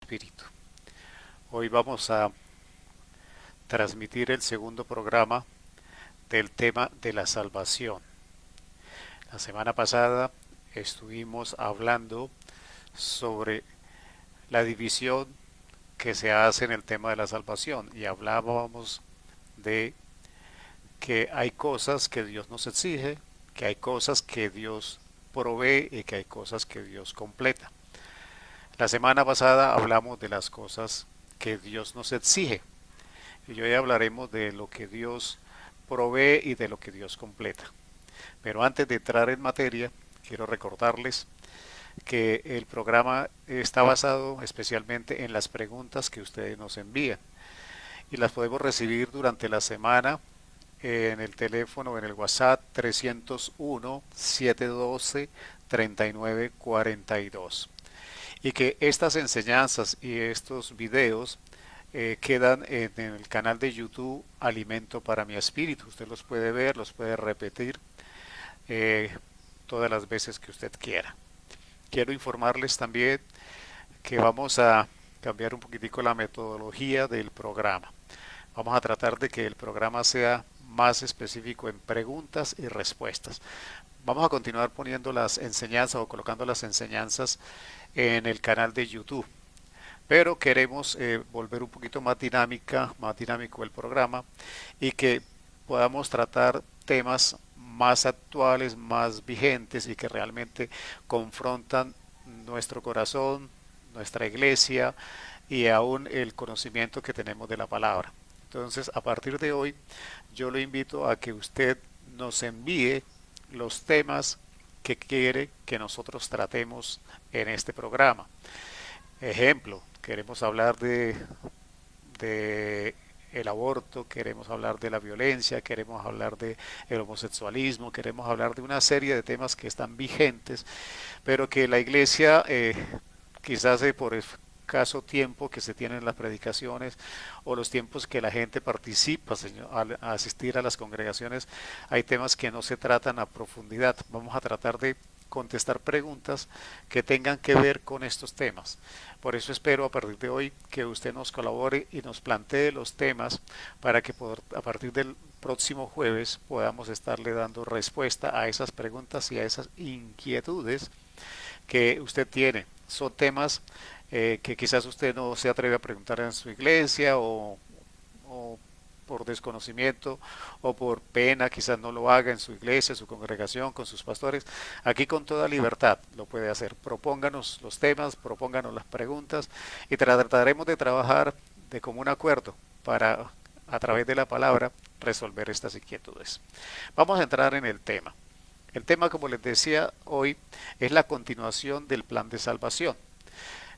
espíritu. Hoy vamos a transmitir el segundo programa del tema de la salvación. La semana pasada estuvimos hablando sobre la división que se hace en el tema de la salvación y hablábamos de que hay cosas que Dios nos exige, que hay cosas que Dios provee y que hay cosas que Dios completa. La semana pasada hablamos de las cosas que Dios nos exige y hoy hablaremos de lo que Dios provee y de lo que Dios completa. Pero antes de entrar en materia, quiero recordarles que el programa está basado especialmente en las preguntas que ustedes nos envían y las podemos recibir durante la semana en el teléfono, en el WhatsApp 301-712-3942. Y que estas enseñanzas y estos videos quedan en el canal de YouTube Alimento para mi Espíritu. Usted los puede ver, los puede repetir eh, todas las veces que usted quiera. Quiero informarles también que vamos a cambiar un poquitico la metodología del programa. Vamos a tratar de que el programa sea más específico en preguntas y respuestas. Vamos a continuar poniendo las enseñanzas o colocando las enseñanzas en el canal de YouTube, pero queremos volver un poquito más dinámico el programa y que podamos tratar temas más actuales, más vigentes y que realmente confrontan nuestro corazón, nuestra iglesia y aún el conocimiento que tenemos de la palabra. Entonces, a partir de hoy, yo lo invito a que usted nos envíe los temas que quiere que nosotros tratemos en este programa. Ejemplo, queremos hablar de el aborto, queremos hablar de la violencia, queremos hablar de el homosexualismo, queremos hablar de una serie de temas que están vigentes, pero que la iglesia quizás por escaso tiempo que se tienen las predicaciones o los tiempos que la gente participa al asistir a las congregaciones, hay temas que no se tratan a profundidad. Vamos a tratar de contestar preguntas que tengan que ver con estos temas. Por eso espero a partir de hoy que usted nos colabore y nos plantee los temas para que a partir del próximo jueves podamos estarle dando respuesta a esas preguntas y a esas inquietudes que usted tiene. Son temas que quizás usted no se atreve a preguntar en su iglesia o por desconocimiento o por pena, quizás no lo haga en su iglesia, en su congregación, con sus pastores. Aquí con toda libertad lo puede hacer. Propónganos los temas, propónganos las preguntas y trataremos de trabajar de común acuerdo para, a través de la palabra, resolver estas inquietudes. Vamos a entrar en el tema. El tema, como les decía hoy, es la continuación del plan de salvación.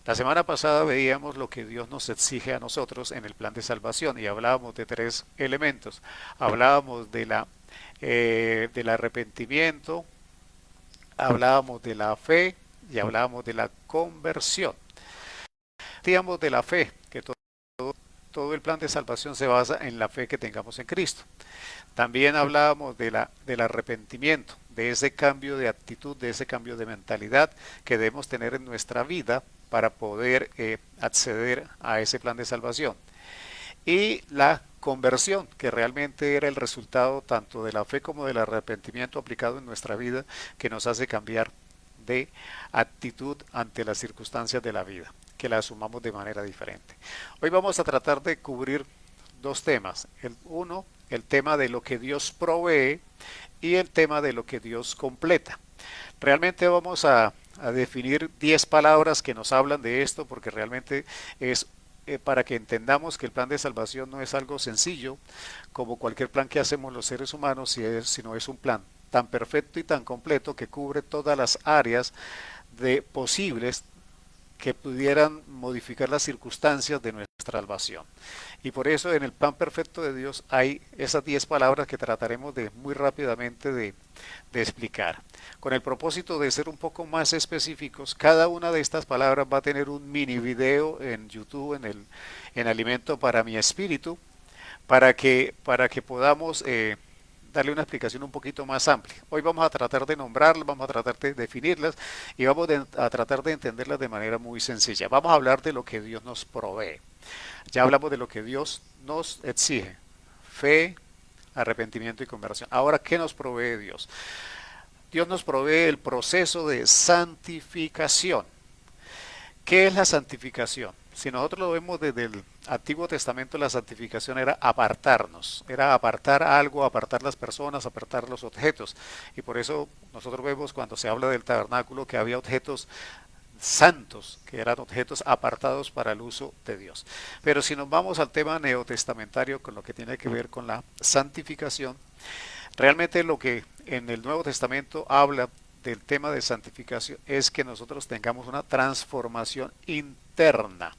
La semana pasada veíamos lo que Dios nos exige a nosotros en el plan de salvación y hablábamos de tres elementos. Hablábamos del arrepentimiento, hablábamos de la fe y hablábamos de la conversión. Decíamos de la fe, que todo el plan de salvación se basa en la fe que tengamos en Cristo. También hablábamos del arrepentimiento, de ese cambio de actitud, de ese cambio de mentalidad que debemos tener en nuestra vida para poder acceder a ese plan de salvación. Y la conversión, que realmente era el resultado tanto de la fe como del arrepentimiento aplicado en nuestra vida, que nos hace cambiar de actitud ante las circunstancias de la vida, que la asumamos de manera diferente. Hoy vamos a tratar de cubrir dos temas. Uno, el tema de lo que Dios provee y el tema de lo que Dios completa. Realmente vamos a definir 10 palabras que nos hablan de esto porque realmente es para que entendamos que el plan de salvación no es algo sencillo como cualquier plan que hacemos los seres humanos, sino es un plan tan perfecto y tan completo que cubre todas las áreas de posibles que pudieran modificar las circunstancias de nuestra salvación. Y por eso en el plan perfecto de Dios hay esas 10 palabras que trataremos de muy rápidamente de explicar. Con el propósito de ser un poco más específicos, cada una de estas palabras va a tener un mini video en YouTube, en Alimento para mi Espíritu, para que podamos darle una explicación un poquito más amplia. Hoy vamos a tratar de nombrarlas, vamos a tratar de definirlas y a tratar de entenderlas de manera muy sencilla. Vamos a hablar de lo que Dios nos provee. Ya hablamos de lo que Dios nos exige: fe, arrepentimiento y conversión. Ahora, ¿qué nos provee Dios? Dios nos provee el proceso de santificación. ¿Qué es la santificación? Si nosotros lo vemos desde el Antiguo Testamento, la santificación era apartarnos, era apartar algo, apartar las personas, apartar los objetos. Y por eso nosotros vemos cuando se habla del tabernáculo que había objetos santos, que eran objetos apartados para el uso de Dios. Pero si nos vamos al tema neotestamentario, con lo que tiene que ver con la santificación, realmente lo que en el Nuevo Testamento habla del tema de santificación es que nosotros tengamos una transformación interna.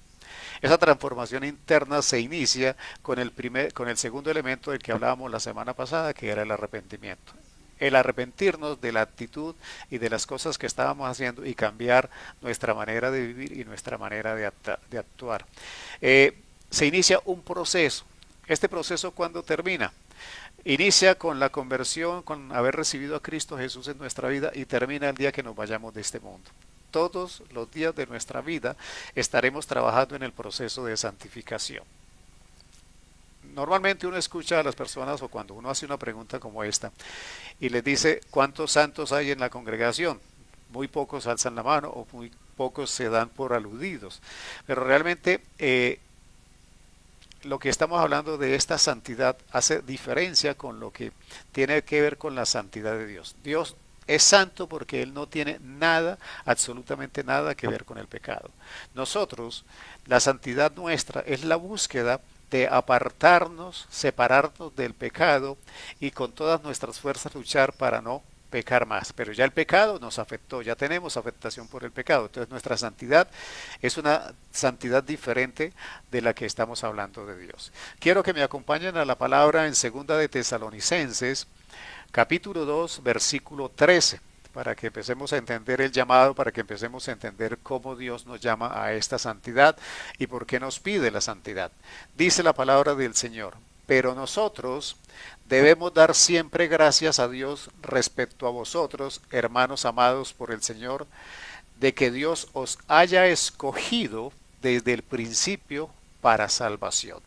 Esa transformación interna se inicia con el segundo elemento del que hablábamos la semana pasada, que era el arrepentimiento. El arrepentirnos de la actitud y de las cosas que estábamos haciendo y cambiar nuestra manera de vivir y nuestra manera de actuar. Se inicia un proceso. Este proceso, ¿cuándo termina? Inicia con la conversión, con haber recibido a Cristo Jesús en nuestra vida, y termina el día que nos vayamos de este mundo. Todos los días de nuestra vida estaremos trabajando en el proceso de santificación. Normalmente uno escucha a las personas, o cuando uno hace una pregunta como esta y les dice: ¿cuántos santos hay en la congregación? Muy pocos alzan la mano o muy pocos se dan por aludidos. Pero realmente lo que estamos hablando de esta santidad hace diferencia con lo que tiene que ver con la santidad de Dios. Dios es santo porque Él no tiene nada, absolutamente nada que ver con el pecado. Nosotros, la santidad nuestra es la búsqueda de apartarnos, separarnos del pecado y con todas nuestras fuerzas luchar para no pecar más. Pero ya el pecado nos afectó, ya tenemos afectación por el pecado. Entonces nuestra santidad es una santidad diferente de la que estamos hablando de Dios. Quiero que me acompañen a la palabra en segunda de Tesalonicenses, capítulo 2, versículo 13, para que empecemos a entender el llamado, para que empecemos a entender cómo Dios nos llama a esta santidad y por qué nos pide la santidad. Dice la palabra del Señor: pero nosotros debemos dar siempre gracias a Dios respecto a vosotros, hermanos amados por el Señor, de que Dios os haya escogido desde el principio para salvación,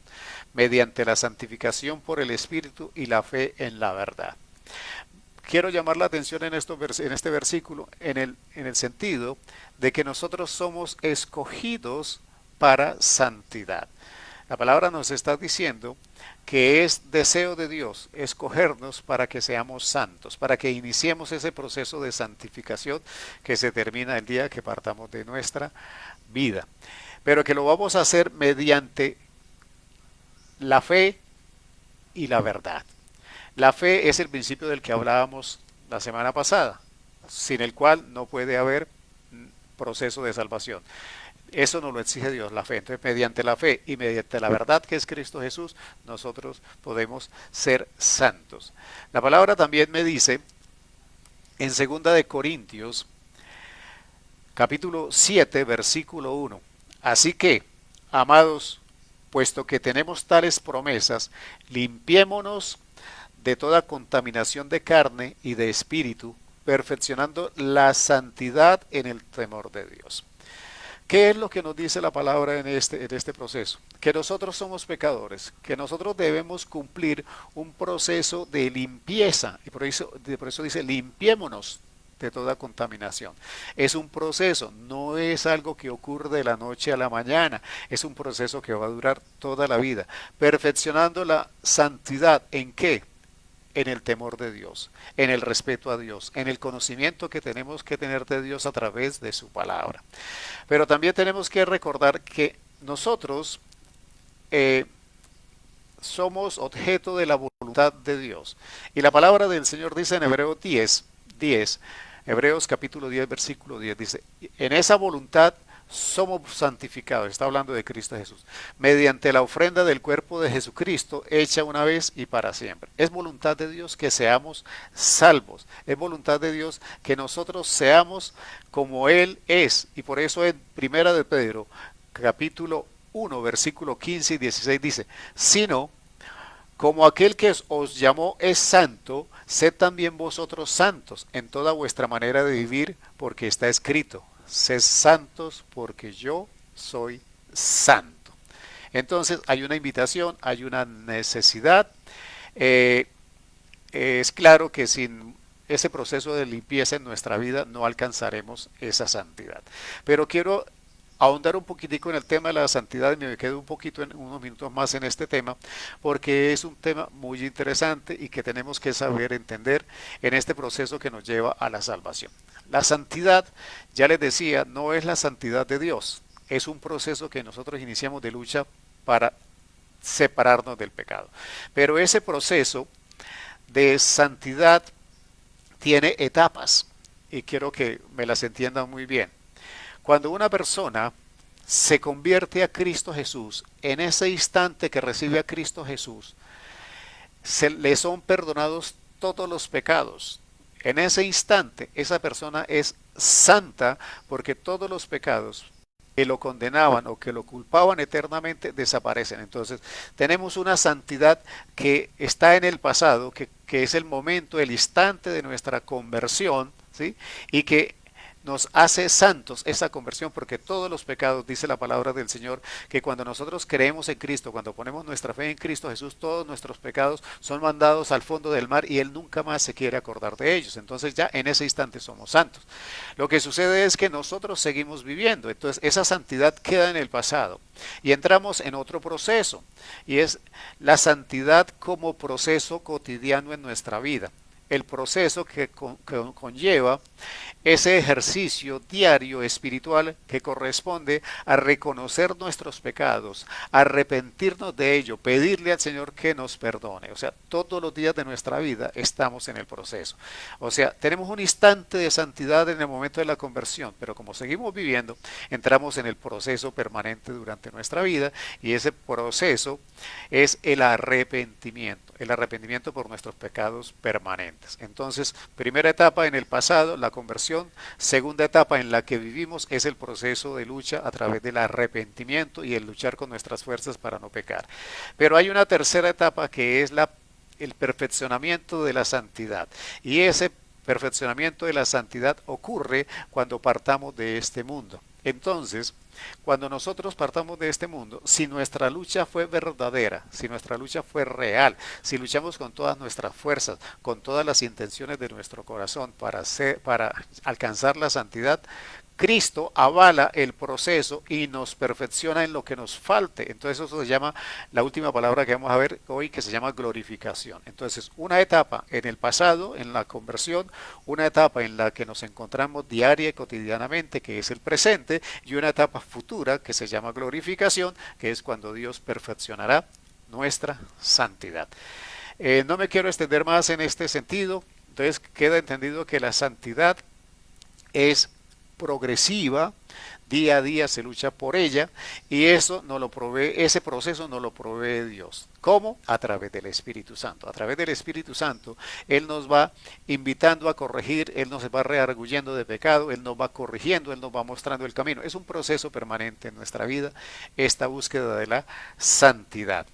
mediante la santificación por el Espíritu y la fe en la verdad. Quiero llamar la atención en este versículo en el sentido de que nosotros somos escogidos para santidad. La palabra nos está diciendo que es deseo de Dios escogernos para que seamos santos, para que iniciemos ese proceso de santificación que se termina el día que partamos de nuestra vida. Pero que lo vamos a hacer mediante la fe y la verdad. La fe es el principio del que hablábamos la semana pasada, sin el cual no puede haber proceso de salvación. Eso nos lo exige Dios, la fe. Entonces, mediante la fe y mediante la verdad que es Cristo Jesús, nosotros podemos ser santos. La palabra también me dice en 2 capítulo 7, versículo 1. Así que, amados, puesto que tenemos tales promesas, limpiémonos de toda contaminación de carne y de espíritu, perfeccionando la santidad en el temor de Dios. ¿Qué es lo que nos dice la palabra en este proceso? Que nosotros somos pecadores, que nosotros debemos cumplir un proceso de limpieza, y por eso dice: limpiémonos de toda contaminación. Es un proceso, no es algo que ocurre de la noche a la mañana, es un proceso que va a durar toda la vida. Perfeccionando la santidad, ¿en qué? En el temor de Dios, en el respeto a Dios, en el conocimiento que tenemos que tener de Dios a través de su palabra. Pero también tenemos que recordar que nosotros somos objeto de la voluntad de Dios. Y la palabra del Señor dice en Hebreos 10, Hebreos capítulo 10, versículo 10, dice: en esa voluntad somos santificados, está hablando de Cristo Jesús, mediante la ofrenda del cuerpo de Jesucristo, hecha una vez y para siempre. Es voluntad de Dios que seamos salvos, es voluntad de Dios que nosotros seamos como Él es, y por eso en Primera de Pedro, capítulo 1, versículo 15 y 16 dice: sino Como aquel que os llamó es santo, sed también vosotros santos en toda vuestra manera de vivir, porque está escrito, sed santos porque yo soy santo. Entonces hay una invitación, hay una necesidad. Eh, es claro que sin ese proceso de limpieza en nuestra vida no alcanzaremos esa santidad. Pero quiero ahondar un poquitico en el tema de la santidad y me quedo un poquito en unos minutos más en este tema porque es un tema muy interesante y que tenemos que saber entender en este proceso que nos lleva a la salvación. La santidad, ya les decía, no es la santidad de Dios, es un proceso que nosotros iniciamos de lucha para separarnos del pecado. Pero ese proceso de santidad tiene etapas y quiero que me las entiendan muy bien. Cuando una persona se convierte a Cristo Jesús, en ese instante que recibe a Cristo Jesús, le son perdonados todos los pecados. En ese instante, esa persona es santa porque todos los pecados que lo condenaban o que lo culpaban eternamente desaparecen. Entonces, tenemos una santidad que está en el pasado, que es el momento, el instante de nuestra conversión, ¿sí? Y que nos hace santos esa conversión porque todos los pecados, dice la palabra del Señor, que cuando nosotros creemos en Cristo, cuando ponemos nuestra fe en Cristo Jesús, todos nuestros pecados son mandados al fondo del mar y Él nunca más se quiere acordar de ellos. Entonces ya en ese instante somos santos. Lo que sucede es que nosotros seguimos viviendo, entonces esa santidad queda en el pasado y entramos en otro proceso y es la santidad como proceso cotidiano en nuestra vida. El proceso que conlleva ese ejercicio diario espiritual que corresponde a reconocer nuestros pecados, arrepentirnos de ello, pedirle al Señor que nos perdone. O sea, todos los días de nuestra vida estamos en el proceso. O sea, tenemos un instante de santidad en el momento de la conversión, pero como seguimos viviendo, entramos en el proceso permanente durante nuestra vida y ese proceso es el arrepentimiento por nuestros pecados permanentes. Entonces, primera etapa en el pasado, la conversión. Segunda etapa en la que vivimos es el proceso de lucha a través del arrepentimiento y el luchar con nuestras fuerzas para no pecar. Pero hay una tercera etapa que es el perfeccionamiento de la santidad. Y ese perfeccionamiento de la santidad ocurre cuando partamos de este mundo. Entonces, cuando nosotros partamos de este mundo, si nuestra lucha fue verdadera, si nuestra lucha fue real, si luchamos con todas nuestras fuerzas, con todas las intenciones de nuestro corazón para alcanzar la santidad, Cristo avala el proceso y nos perfecciona en lo que nos falte. Entonces eso se llama, la última palabra que vamos a ver hoy, que se llama glorificación. Entonces una etapa en el pasado, en la conversión, una etapa en la que nos encontramos diaria y cotidianamente, que es el presente, y una etapa futura que se llama glorificación, que es cuando Dios perfeccionará nuestra santidad. No me quiero extender más en este sentido, entonces queda entendido que la santidad es progresiva, día a día se lucha por ella y eso nos lo provee, ese proceso nos lo provee Dios. ¿Cómo? A través del Espíritu Santo. A través del Espíritu Santo Él nos va invitando a corregir, Él nos va rearguyendo de pecado, Él nos va corrigiendo, Él nos va mostrando el camino. Es un proceso permanente en nuestra vida, esta búsqueda de la santidad.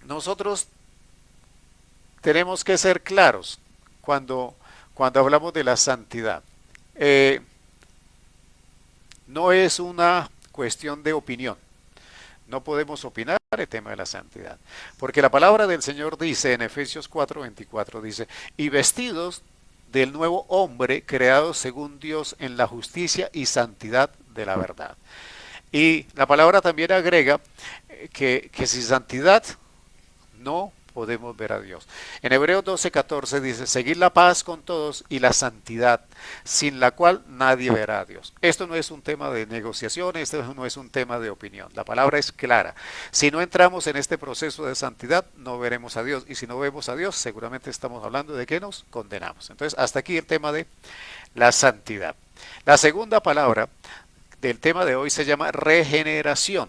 Nosotros tenemos que ser claros cuando hablamos de la santidad. No es una cuestión de opinión. No podemos opinar el tema de la santidad. Porque la palabra del Señor dice en Efesios 4:24, dice, y vestidos del nuevo hombre creado según Dios en la justicia y santidad de la verdad. Y la palabra también agrega que sin santidad no podemos ver a Dios. En Hebreos 12:14 dice, seguid la paz con todos y la santidad, sin la cual nadie verá a Dios. Esto no es un tema de negociación, esto no es un tema de opinión. La palabra es clara. Si no entramos en este proceso de santidad, no veremos a Dios. Y si no vemos a Dios, seguramente estamos hablando de que nos condenamos. Entonces, hasta aquí el tema de la santidad. La segunda palabra del tema de hoy se llama regeneración,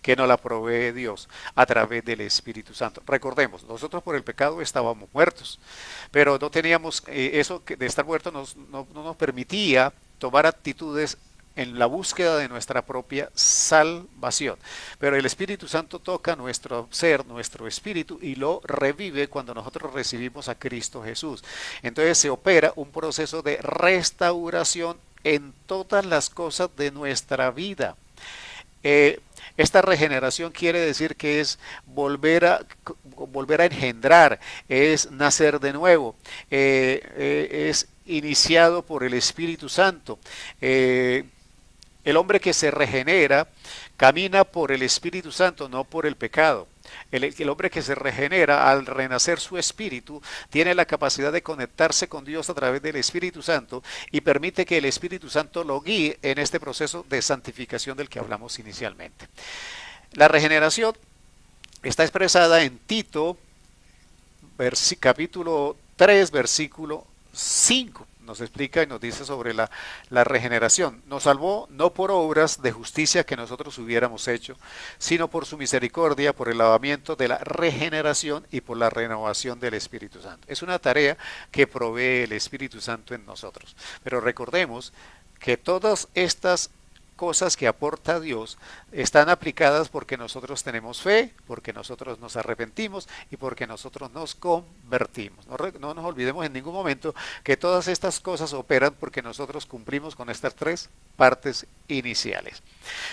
que nos la provee Dios a través del Espíritu Santo. Recordemos, nosotros por el pecado estábamos muertos, pero no teníamos eso de estar muertos no nos permitía tomar actitudes en la búsqueda de nuestra propia salvación. Pero el Espíritu Santo toca nuestro ser, nuestro espíritu y lo revive cuando nosotros recibimos a Cristo Jesús. Entonces se opera un proceso de restauración en todas las cosas de nuestra vida. Eh, esta regeneración quiere decir que es volver a engendrar, es nacer de nuevo, es iniciado por el Espíritu Santo. El hombre que se regenera camina por el Espíritu Santo, no por el pecado. El hombre que se regenera al renacer su espíritu tiene la capacidad de conectarse con Dios a través del Espíritu Santo y permite que el Espíritu Santo lo guíe en este proceso de santificación del que hablamos inicialmente. La regeneración está expresada en Tito capítulo 3 versículo 5. Nos explica y nos dice sobre la regeneración. Nos salvó no por obras de justicia que nosotros hubiéramos hecho, sino por su misericordia, por el lavamiento de la regeneración y por la renovación del Espíritu Santo. Es una tarea que provee el Espíritu Santo en nosotros. Pero recordemos que todas estas cosas que aporta Dios están aplicadas porque nosotros tenemos fe, porque nosotros nos arrepentimos y porque nosotros nos convertimos. No nos olvidemos en ningún momento que todas estas cosas operan porque nosotros cumplimos con estas tres partes iniciales.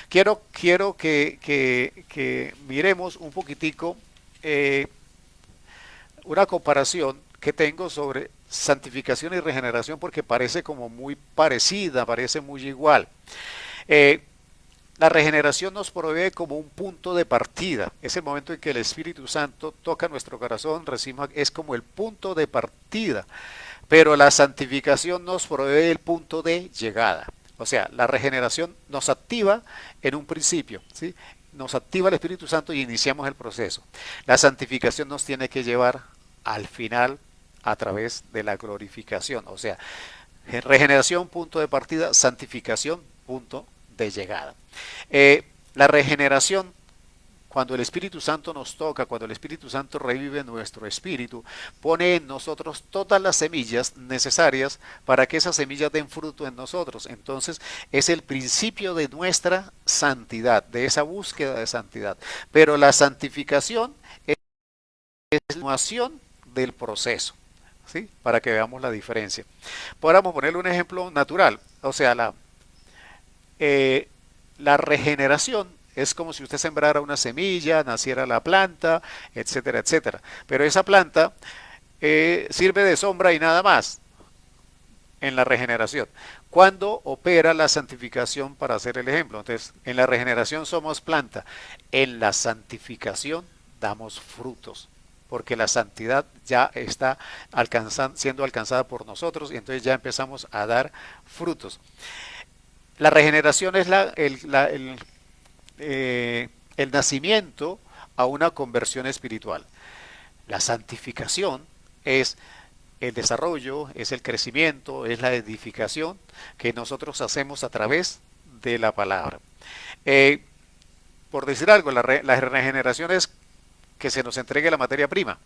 Quiero que miremos un poquitico una comparación que tengo sobre santificación y regeneración porque parece como muy parecida, parece muy igual. La regeneración nos provee como un punto de partida. Es el momento en que el Espíritu Santo toca nuestro corazón, es como el punto de partida. Pero la santificación nos provee el punto de llegada. O sea, la regeneración nos activa en un principio, ¿sí? Nos activa el Espíritu Santo y iniciamos el proceso. La santificación nos tiene que llevar al final a través de la glorificación. O sea, regeneración, punto de partida, santificación, punto de llegada. La regeneración, cuando el Espíritu Santo nos toca, cuando el Espíritu Santo revive nuestro espíritu, pone en nosotros todas las semillas necesarias para que esas semillas den fruto en nosotros. Entonces es el principio de nuestra santidad, de esa búsqueda de santidad. Pero la santificación es la continuación del proceso, ¿sí? Para que veamos la diferencia. Podríamos ponerle un ejemplo natural, o sea, la regeneración es como si usted sembrara una semilla, naciera la planta, etcétera, etcétera. Pero esa planta sirve de sombra y nada más en la regeneración. ¿Cuándo opera la santificación para hacer el ejemplo? Entonces, en la regeneración somos planta, en la santificación damos frutos, porque la santidad ya está siendo alcanzada por nosotros y entonces ya empezamos a dar frutos. La regeneración es el nacimiento a una conversión espiritual. La santificación es el desarrollo, es el crecimiento, es la edificación que nosotros hacemos a través de la palabra. Por decir algo, la regeneración es que se nos entregue la materia prima.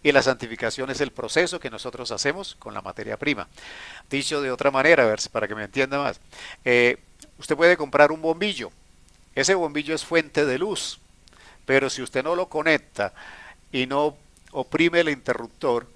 Y la santificación es el proceso que nosotros hacemos con la materia prima. Dicho de otra manera, a ver, para que me entienda más. Usted puede comprar un bombillo. Ese bombillo es fuente de luz. Pero si usted no lo conecta y no oprime el interruptor,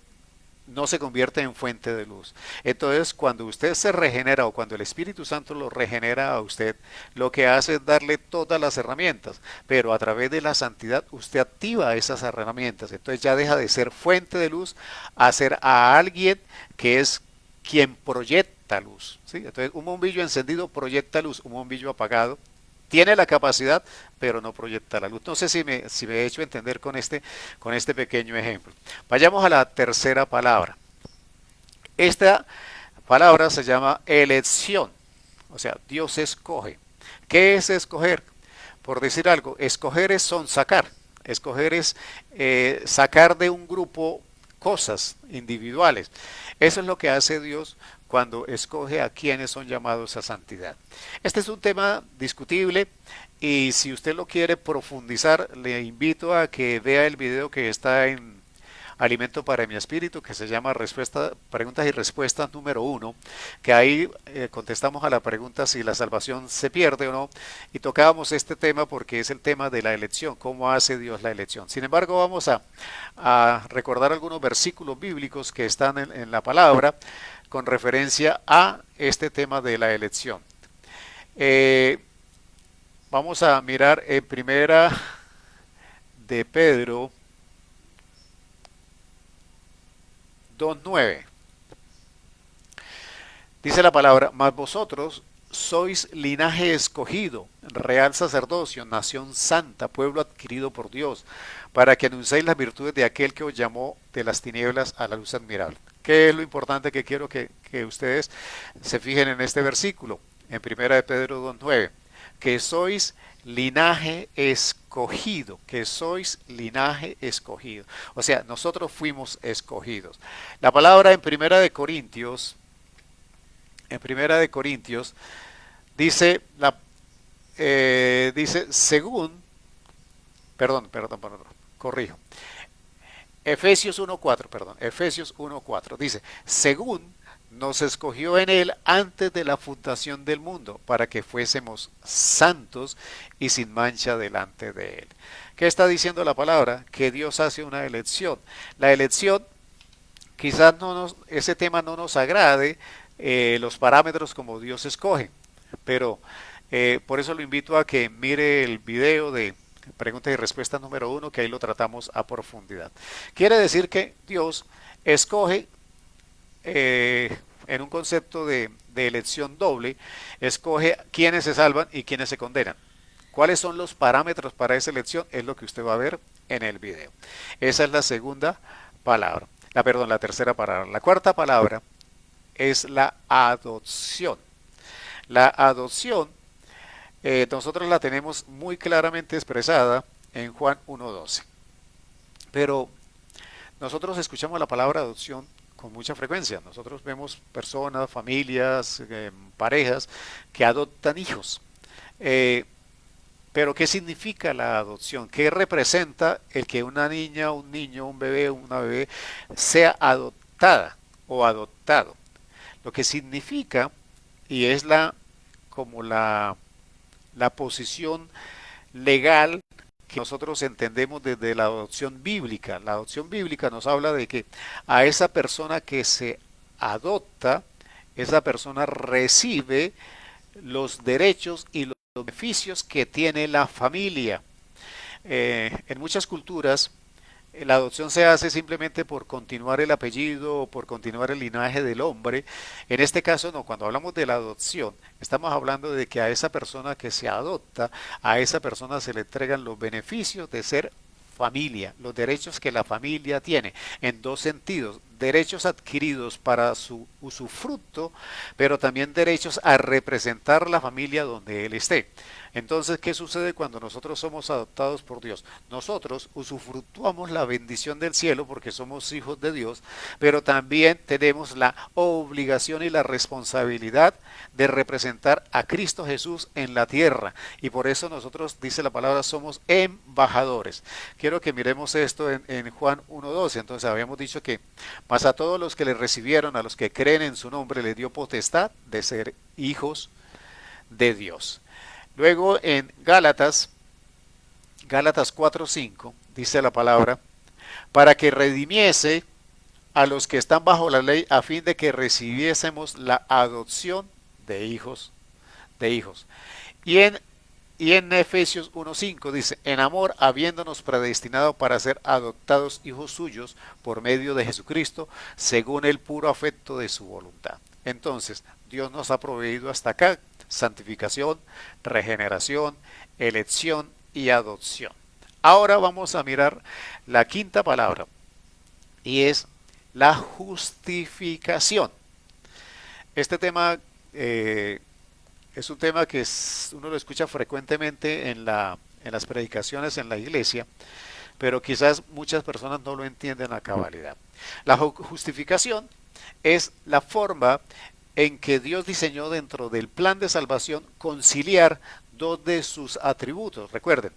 no se convierte en fuente de luz. Entonces, cuando usted se regenera o cuando el Espíritu Santo lo regenera a usted, lo que hace es darle todas las herramientas, pero a través de la santidad usted activa esas herramientas. Entonces ya deja de ser fuente de luz a ser a alguien que es quien proyecta luz, ¿sí? Entonces, un bombillo encendido proyecta luz, un bombillo apagado tiene la capacidad, pero no proyecta la luz. No sé si me he hecho entender con este pequeño ejemplo. Vayamos a la tercera palabra. Esta palabra se llama elección. O sea, Dios escoge. ¿Qué es escoger? Por decir algo, escoger es sonsacar. Escoger es sacar de un grupo cosas individuales. Eso es lo que hace Dios cuando escoge a quienes son llamados a santidad. Este es un tema discutible y si usted lo quiere profundizar, le invito a que vea el video que está Alimento para mi espíritu, que se llama Preguntas y Respuestas número 1, que ahí contestamos a la pregunta si la salvación se pierde o no, y tocábamos este tema porque es el tema de la elección, cómo hace Dios la elección. Sin embargo, vamos a recordar algunos versículos bíblicos que están en la palabra con referencia a este tema de la elección. Eh, Vamos a mirar en primera de Pedro 2:9. Dice la palabra, mas vosotros sois linaje escogido, real sacerdocio, nación santa, pueblo adquirido por Dios, para que anunciéis las virtudes de aquel que os llamó de las tinieblas a la luz admirable. ¿Qué es lo importante que quiero que ustedes se fijen en este versículo? En primera de Pedro 2:9, que sois linaje escogido, que sois linaje escogido. O sea, nosotros fuimos escogidos. La palabra en Primera de Corintios dice dice según, perdón, corrijo. Efesios 1:4, Efesios 1:4 dice, según nos escogió en él antes de la fundación del mundo, para que fuésemos santos y sin mancha delante de él. ¿Qué está diciendo la palabra? Que Dios hace una elección. La elección, quizás ese tema no nos agrade, los parámetros como Dios escoge, pero por eso lo invito a que mire el video de preguntas y respuestas número 1, que ahí lo tratamos a profundidad. Quiere decir que Dios escoge en un concepto de elección doble, escoge quiénes se salvan y quiénes se condenan. ¿Cuáles son los parámetros para esa elección? Es lo que usted va a ver en el video. Esa es la segunda palabra. La tercera palabra. La cuarta palabra es la adopción. La adopción nosotros la tenemos muy claramente expresada en Juan 1:12. Pero nosotros escuchamos la palabra adopción con mucha frecuencia. Nosotros vemos personas, familias, parejas que adoptan hijos. Pero ¿qué significa la adopción? ¿Qué representa el que una niña, un niño, un bebé, una bebé sea adoptada o adoptado? Lo que significa, y es como la posición legal que nosotros entendemos desde la adopción bíblica. La adopción bíblica nos habla de que a esa persona que se adopta, esa persona recibe los derechos y los beneficios que tiene la familia. En muchas culturas, la adopción se hace simplemente por continuar el apellido o por continuar el linaje del hombre. En este caso no, cuando hablamos de la adopción, estamos hablando de que a esa persona que se adopta, a esa persona se le entregan los beneficios de ser familia, los derechos que la familia tiene, en dos sentidos: derechos adquiridos para su usufructo, pero también derechos a representar la familia donde él esté. Entonces, ¿qué sucede cuando nosotros somos adoptados por Dios? Nosotros usufructuamos la bendición del cielo porque somos hijos de Dios, pero también tenemos la obligación y la responsabilidad de representar a Cristo Jesús en la tierra. Y por eso nosotros, dice la palabra, somos embajadores. Quiero que miremos esto en Juan 1:12. Entonces habíamos dicho que, mas a todos los que le recibieron, a los que creen en su nombre, le dio potestad de ser hijos de Dios. Luego en Gálatas 4:5 dice la palabra, para que redimiese a los que están bajo la ley, a fin de que recibiésemos la adopción de hijos. Y en Efesios 1:5 dice, en amor, habiéndonos predestinado para ser adoptados hijos suyos por medio de Jesucristo, según el puro afecto de su voluntad. Entonces, Dios nos ha proveído hasta acá santificación, regeneración, elección y adopción. Ahora vamos a mirar la quinta palabra, y es la justificación. Este tema es un tema que uno lo escucha frecuentemente en las predicaciones en la iglesia, pero quizás muchas personas no lo entienden a cabalidad. La justificación es la forma en que Dios diseñó dentro del plan de salvación conciliar dos de sus atributos. Recuerden,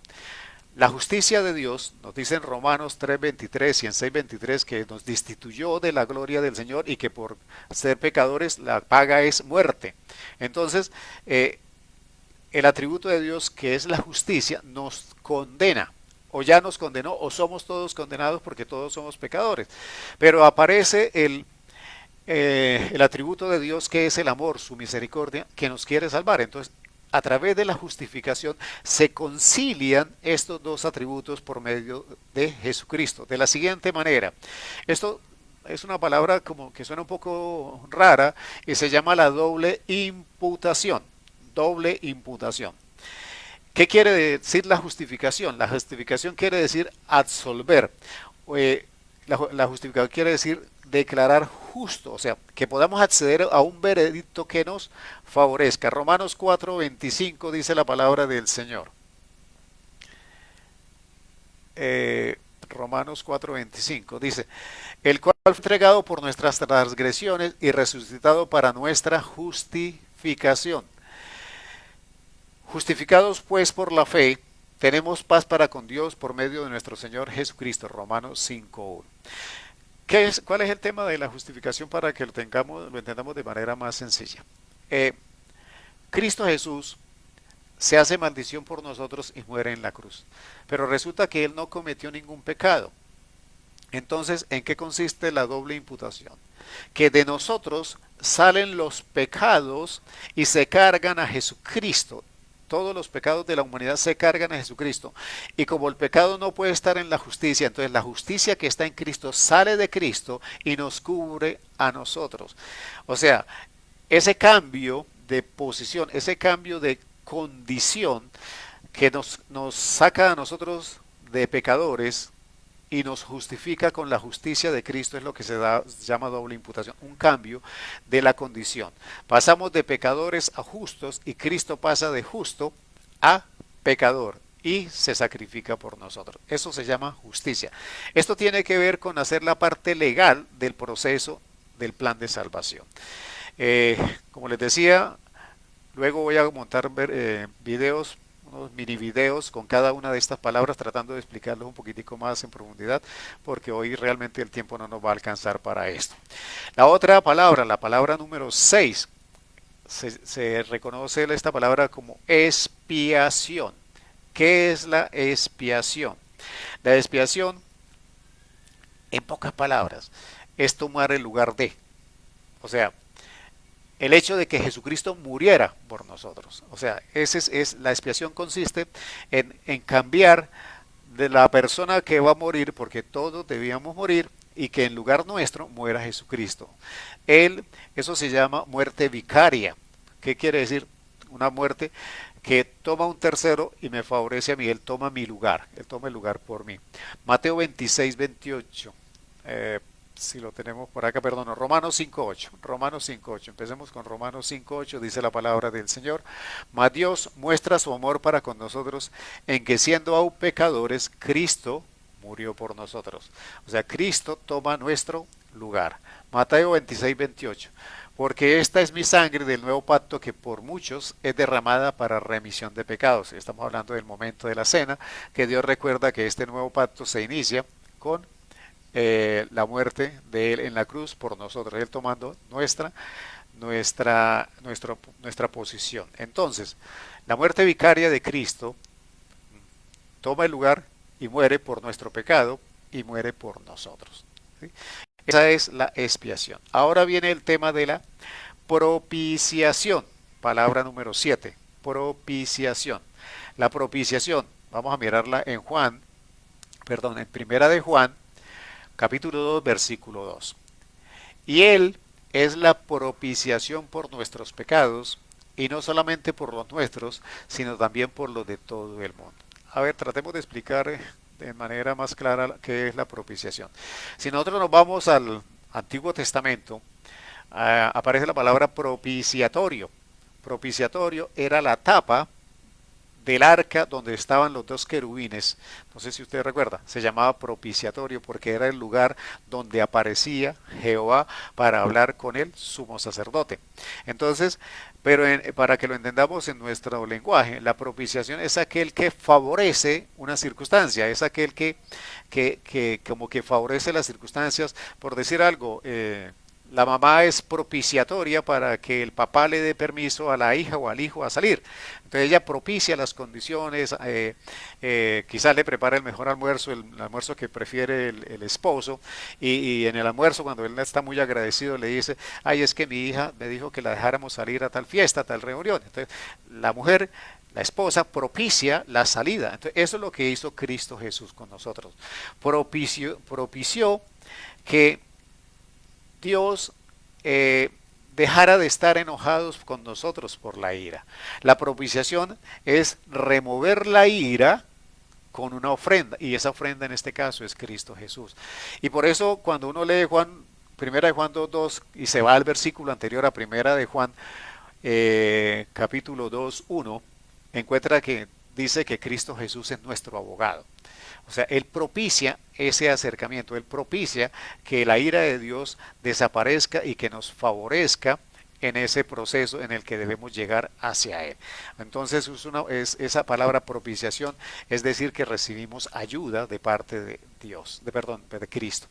La justicia de Dios, nos dice en Romanos 3:23 y en 6:23, que nos destituyó de la gloria del Señor y que por ser pecadores la paga es muerte. Entonces, el atributo de Dios, que es la justicia, nos condena, o ya nos condenó, o somos todos condenados porque todos somos pecadores. Pero aparece el atributo de Dios, que es el amor, su misericordia, que nos quiere salvar. Entonces, a través de la justificación se concilian estos dos atributos por medio de Jesucristo. De la siguiente manera, esto es una palabra como que suena un poco rara y se llama la doble imputación. Doble imputación. ¿Qué quiere decir la justificación? La justificación quiere decir absolver. La justificación quiere decir declarar justo, o sea, que podamos acceder a un veredicto que nos favorezca. Romanos 4:25 dice la palabra del Señor. Romanos 4:25 dice, el cual fue entregado por nuestras transgresiones y resucitado para nuestra justificación. Justificados pues por la fe, tenemos paz para con Dios por medio de nuestro Señor Jesucristo. Romanos 5:1. ¿Cuál es el tema de la justificación para que lo entendamos de manera más sencilla? Cristo Jesús se hace maldición por nosotros y muere en la cruz. Pero resulta que Él no cometió ningún pecado. Entonces, ¿en qué consiste la doble imputación? Que de nosotros salen los pecados y se cargan a Jesucristo. Todos los pecados de la humanidad se cargan a Jesucristo. Y como el pecado no puede estar en la justicia, entonces la justicia que está en Cristo sale de Cristo y nos cubre a nosotros. O sea, ese cambio de posición, ese cambio de condición que nos saca a nosotros de pecadores y nos justifica con la justicia de Cristo, es lo que llama doble imputación, un cambio de la condición. Pasamos de pecadores a justos y Cristo pasa de justo a pecador y se sacrifica por nosotros. Eso se llama justicia. Esto tiene que ver con hacer la parte legal del proceso del plan de salvación. Como les decía, luego voy a montar videos, unos mini videos con cada una de estas palabras, tratando de explicarlos un poquitico más en profundidad, porque hoy realmente el tiempo no nos va a alcanzar para esto. La otra palabra, la palabra número 6, se reconoce esta palabra como expiación. ¿Qué es la expiación? La expiación, en pocas palabras, es tomar el lugar de, o sea, el hecho de que Jesucristo muriera por nosotros. O sea, la expiación consiste en cambiar de la persona que va a morir, porque todos debíamos morir, y que en lugar nuestro muera Jesucristo. Eso se llama muerte vicaria. ¿Qué quiere decir? Una muerte que toma un tercero y me favorece a mí. Él toma mi lugar, Él toma el lugar por mí. Mateo 26:28. Si lo tenemos por acá, perdón, Romanos 5:8. Romanos 5:8. Empecemos con Romanos 5:8. Dice la palabra del Señor. Mas Dios muestra su amor para con nosotros en que siendo aún pecadores, Cristo murió por nosotros. O sea, Cristo toma nuestro lugar. Mateo 26:28. Porque esta es mi sangre del nuevo pacto que por muchos es derramada para remisión de pecados. Estamos hablando del momento de la cena, que Dios recuerda que este nuevo pacto se inicia con la muerte de Él en la cruz por nosotros, Él tomando nuestra posición. Entonces, la muerte vicaria de Cristo toma el lugar y muere por nuestro pecado y muere por nosotros. ¿Sí? Esa es la expiación. Ahora viene el tema de la propiciación, palabra número 7, propiciación. La propiciación, vamos a mirarla en Primera de Juan, capítulo 2, versículo 2. Y Él es la propiciación por nuestros pecados, y no solamente por los nuestros, sino también por los de todo el mundo. A ver, tratemos de explicar de manera más clara qué es la propiciación. Si nosotros nos vamos al Antiguo Testamento, aparece la palabra propiciatorio. Propiciatorio era la tapa del arca donde estaban los dos querubines, no sé si usted recuerda, se llamaba propiciatorio porque era el lugar donde aparecía Jehová para hablar con el sumo sacerdote. Entonces, para que lo entendamos en nuestro lenguaje, la propiciación es aquel que favorece una circunstancia, es aquel que como que favorece las circunstancias, por decir algo. La mamá es propiciatoria para que el papá le dé permiso a la hija o al hijo a salir. Entonces ella propicia las condiciones, quizás le prepara el mejor almuerzo, el almuerzo que prefiere el esposo, y en el almuerzo cuando él está muy agradecido le dice, ay, es que mi hija me dijo que la dejáramos salir a tal fiesta, a tal reunión. Entonces la mujer, la esposa, propicia la salida. Entonces eso es lo que hizo Cristo Jesús con nosotros. Propició que Dios dejara de estar enojados con nosotros por la ira. La propiciación es remover la ira con una ofrenda, y esa ofrenda en este caso es Cristo Jesús. Y por eso cuando uno lee Primera de Juan 2:2 y se va al versículo anterior a Primera de Juan capítulo 2:1, encuentra que dice que Cristo Jesús es nuestro abogado. O sea, Él propicia ese acercamiento, Él propicia que la ira de Dios desaparezca y que nos favorezca en ese proceso en el que debemos llegar hacia Él. Entonces esa palabra propiciación es decir que recibimos ayuda de parte de Dios, de Cristo.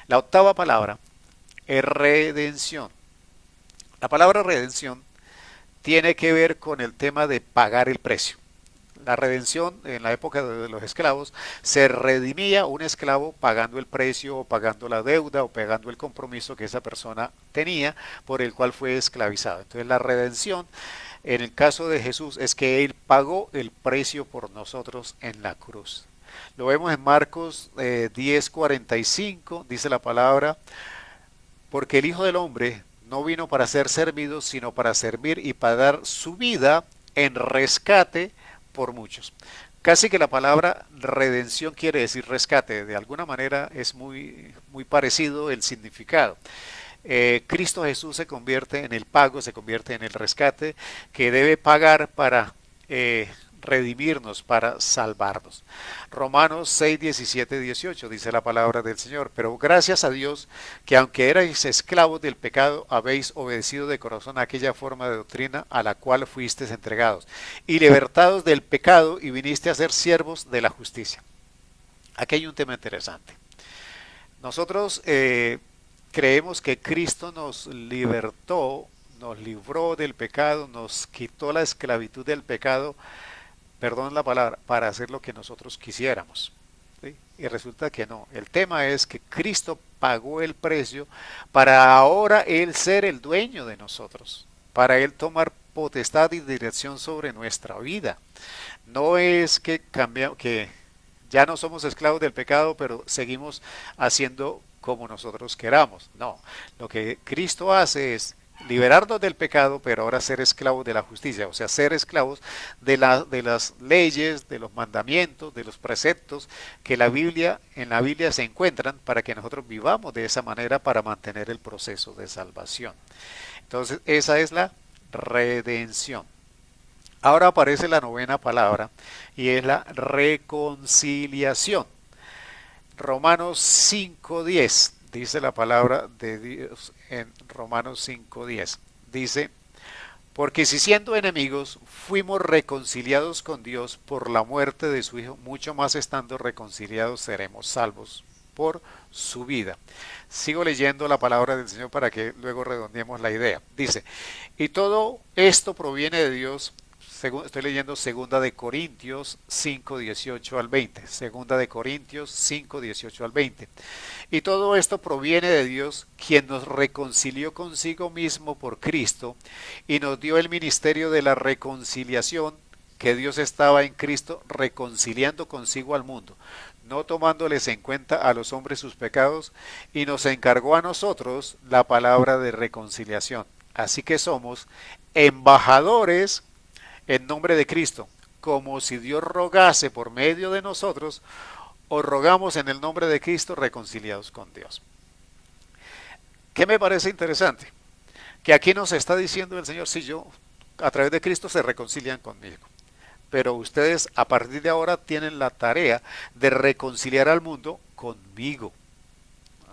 La octava palabra es redención. La palabra redención tiene que ver con el tema de pagar el precio. La redención en la época de los esclavos, se redimía un esclavo pagando el precio o pagando la deuda o pagando el compromiso que esa persona tenía por el cual fue esclavizado. Entonces la redención en el caso de Jesús es que Él pagó el precio por nosotros en la cruz. Lo vemos en Marcos 10:45, dice la palabra, porque el Hijo del Hombre no vino para ser servido, sino para servir y para dar su vida en rescate por muchos. Casi que la palabra redención quiere decir rescate, de alguna manera es muy parecido el significado. Cristo Jesús se convierte en el pago, se convierte en el rescate que debe pagar para redimirnos, para salvarnos. Romanos 6, 17, 18 dice la palabra del Señor, pero gracias a Dios que aunque erais esclavos del pecado, habéis obedecido de corazón a aquella forma de doctrina a la cual fuisteis entregados, y libertados del pecado y viniste a ser siervos de la justicia. Aquí hay un tema interesante. Nosotros creemos que Cristo nos libertó, nos libró del pecado, nos quitó la esclavitud del pecado, perdón la palabra, para hacer lo que nosotros quisiéramos. ¿Sí? Y resulta que no. El tema es que Cristo pagó el precio para ahora Él ser el dueño de nosotros, para Él tomar potestad y dirección sobre nuestra vida. No es que cambiamos, que ya no somos esclavos del pecado, pero seguimos haciendo como nosotros queramos. No, lo que Cristo hace es liberarnos del pecado, pero ahora ser esclavos de la justicia, o sea, ser esclavos de las leyes, de los mandamientos, de los preceptos que en la Biblia se encuentran para que nosotros vivamos de esa manera para mantener el proceso de salvación. Entonces, esa es la redención. Ahora aparece la novena palabra y es la reconciliación. Romanos 5:10 dice la palabra de Dios en Romanos 5:10. Dice, porque si siendo enemigos fuimos reconciliados con Dios por la muerte de su Hijo, mucho más estando reconciliados seremos salvos por su vida. Sigo leyendo la palabra del Señor para que luego redondeemos la idea. Dice, y todo esto proviene de Dios. Estoy leyendo segunda de Corintios 5:18 al 20. Segunda de Corintios 5:18 al 20. Y todo esto proviene de Dios, quien nos reconcilió consigo mismo por Cristo y nos dio el ministerio de la reconciliación, que Dios estaba en Cristo reconciliando consigo al mundo, no tomándoles en cuenta a los hombres sus pecados, y nos encargó a nosotros la palabra de reconciliación. Así que somos embajadores en nombre de Cristo, como si Dios rogase por medio de nosotros, os rogamos en el nombre de Cristo reconciliados con Dios. ¿Qué me parece interesante? Que aquí nos está diciendo el Señor, si yo, a través de Cristo se reconcilian conmigo. pero ustedes a partir de ahora tienen la tarea de reconciliar al mundo conmigo.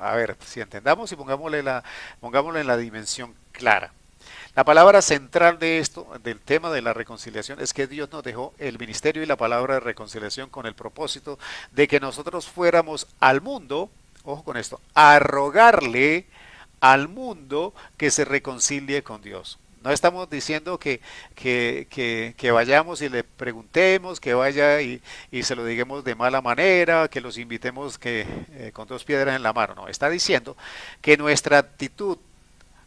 A ver, si entendamos y pongámosle en la dimensión clara. La palabra central de esto, del tema de la reconciliación, es que Dios nos dejó el ministerio y la palabra de reconciliación con el propósito de que nosotros fuéramos al mundo, ojo con esto, a rogarle al mundo que se reconcilie con Dios. No estamos diciendo que vayamos y le preguntemos, que vaya y se lo digamos de mala manera, que los invitemos con dos piedras en la mano. No, está diciendo que nuestra actitud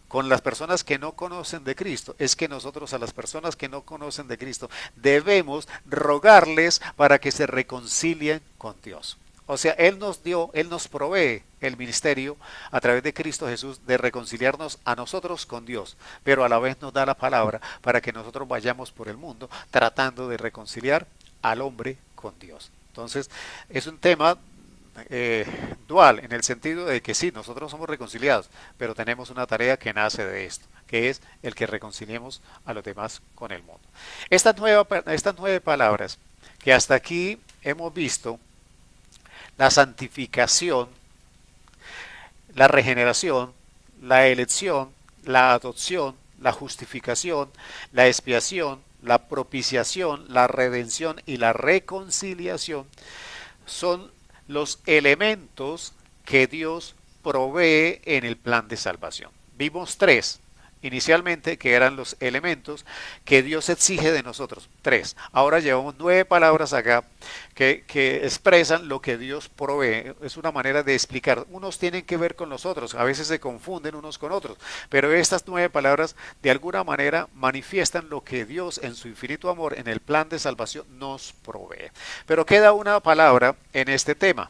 con las personas que no conocen de Cristo es que nosotros a las personas que no conocen de Cristo debemos rogarles para que se reconcilien con Dios. O sea, Él nos provee el ministerio a través de Cristo Jesús de reconciliarnos a nosotros con Dios, pero a la vez nos da la palabra para que nosotros vayamos por el mundo tratando de reconciliar al hombre con Dios. Entonces, es un tema dual en el sentido de que sí, nosotros somos reconciliados, pero tenemos una tarea que nace de esto, que es el que reconciliemos a los demás con el mundo. Estas nueve palabras que hasta aquí hemos visto, la santificación, la regeneración, la elección, la adopción, la justificación, la expiación, la propiciación, la redención y la reconciliación, son los elementos que Dios provee en el plan de salvación. Vimos tres inicialmente que eran los elementos que Dios exige de nosotros. Tres. Ahora llevamos nueve palabras acá que expresan lo que Dios provee. Es una manera de explicar. Unos tienen que ver con los otros. A veces se confunden unos con otros. Pero estas nueve palabras de alguna manera manifiestan lo que Dios en su infinito amor en el plan de salvación nos provee. Pero queda una palabra en este tema.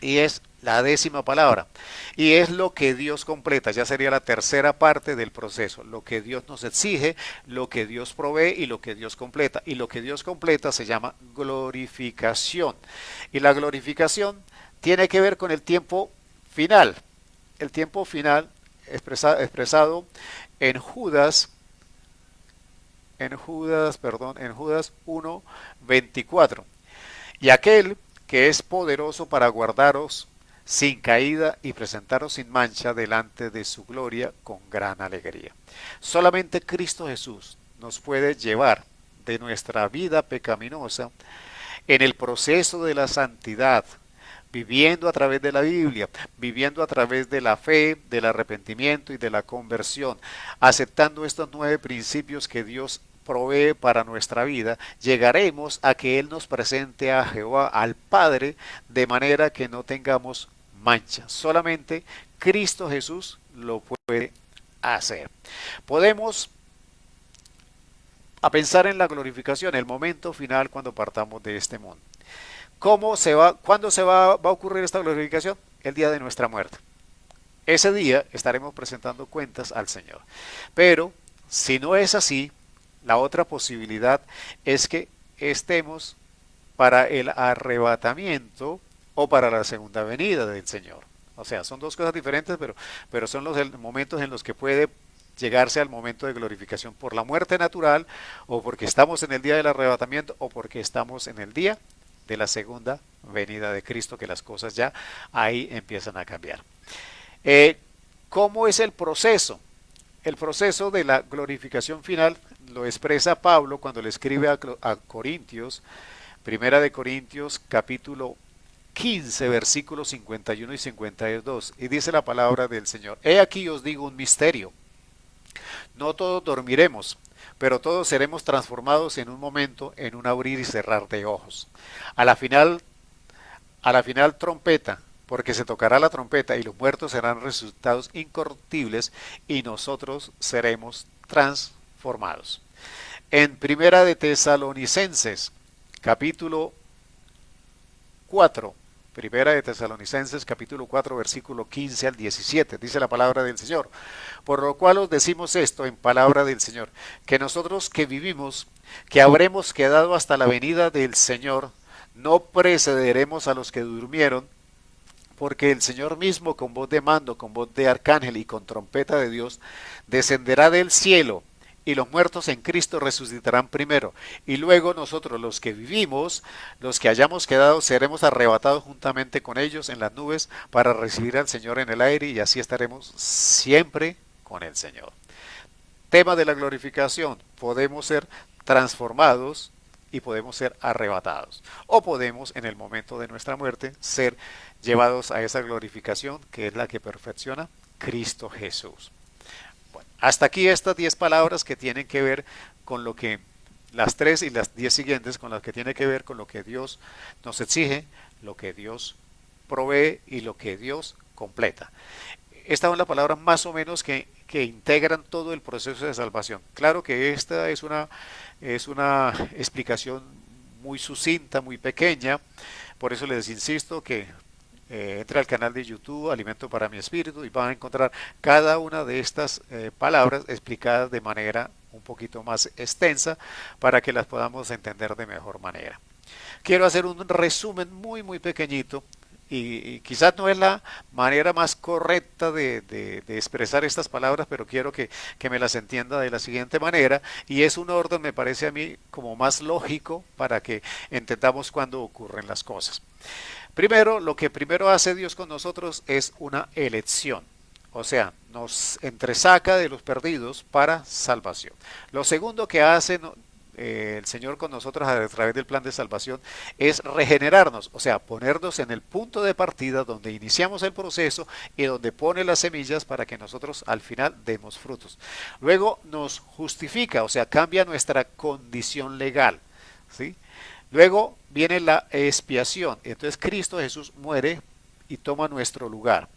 Y es la décima palabra, y es lo que Dios completa, ya sería la tercera parte del proceso, lo que Dios nos exige, lo que Dios provee y lo que Dios completa, y lo que Dios completa se llama glorificación, y la glorificación tiene que ver con el tiempo final expresado en Judas 1:24, y aquel que es poderoso para guardaros sin caída y presentaros sin mancha delante de su gloria con gran alegría. Solamente Cristo Jesús nos puede llevar de nuestra vida pecaminosa en el proceso de la santidad, viviendo a través de la Biblia, viviendo a través de la fe, del arrepentimiento y de la conversión, aceptando estos nueve principios que Dios provee para nuestra vida, llegaremos a que Él nos presente a Jehová, al Padre, de manera que no tengamos mancha. Solamente Cristo Jesús lo puede hacer. Podemos a pensar en la glorificación, el momento final cuando partamos de este mundo. ¿Cuándo va a ocurrir esta glorificación? El día de nuestra muerte. Ese día estaremos presentando cuentas al Señor. Pero si no es así, la otra posibilidad es que estemos para el arrebatamiento o para la segunda venida del Señor. O sea, son dos cosas diferentes, pero son los momentos en los que puede llegarse al momento de glorificación por la muerte natural, o porque estamos en el día del arrebatamiento, o porque estamos en el día de la segunda venida de Cristo, que las cosas ya ahí empiezan a cambiar. ¿Cómo es el proceso? El proceso de la glorificación final lo expresa Pablo cuando le escribe a Corintios, Primera de Corintios, capítulo 15, versículos 51 y 52, y dice la palabra del Señor: He aquí os digo un misterio, no todos dormiremos, pero todos seremos transformados en un momento, en un abrir y cerrar de ojos. A la final trompeta, porque se tocará la trompeta y los muertos serán resucitados incorruptibles y nosotros seremos transformados. En Primera de Tesalonicenses, capítulo 4, Primera de Tesalonicenses, capítulo 4, versículo 15 al 17, dice la palabra del Señor: Por lo cual os decimos esto en palabra del Señor, que nosotros que vivimos, que habremos quedado hasta la venida del Señor, no precederemos a los que durmieron, porque el Señor mismo, con voz de mando, con voz de arcángel y con trompeta de Dios, descenderá del cielo, y los muertos en Cristo resucitarán primero. Y luego nosotros, los que vivimos, los que hayamos quedado, seremos arrebatados juntamente con ellos en las nubes para recibir al Señor en el aire y así estaremos siempre con el Señor. Tema de la glorificación. Podemos ser transformados y podemos ser arrebatados. O podemos en el momento de nuestra muerte ser llevados a esa glorificación que es la que perfecciona Cristo Jesús. Bueno, hasta aquí estas 10 palabras que tienen que ver con lo que, las 3 y las 10 siguientes, con las que tiene que ver con lo que Dios nos exige, lo que Dios provee y lo que Dios completa. Estas son las palabras más o menos que integran todo el proceso de salvación. Claro que esta es una explicación muy sucinta, muy pequeña, por eso les insisto que entre al canal de YouTube Alimento para mi Espíritu y van a encontrar cada una de estas palabras explicadas de manera un poquito más extensa para que las podamos entender de mejor manera. Quiero hacer un resumen muy pequeñito y quizás no es la manera más correcta de expresar estas palabras, pero quiero que me las entienda de la siguiente manera y es un orden, me parece a mí, como más lógico para que entendamos cuándo ocurren las cosas. Primero, lo que primero hace Dios con nosotros es una elección, o sea, nos entresaca de los perdidos para salvación. Lo segundo que hace el Señor con nosotros a través del plan de salvación es regenerarnos, o sea, ponernos en el punto de partida donde iniciamos el proceso y donde pone las semillas para que nosotros al final demos frutos. Luego nos justifica, o sea, cambia nuestra condición legal, ¿sí? Luego viene la expiación, entonces Cristo Jesús muere y toma nuestro lugar.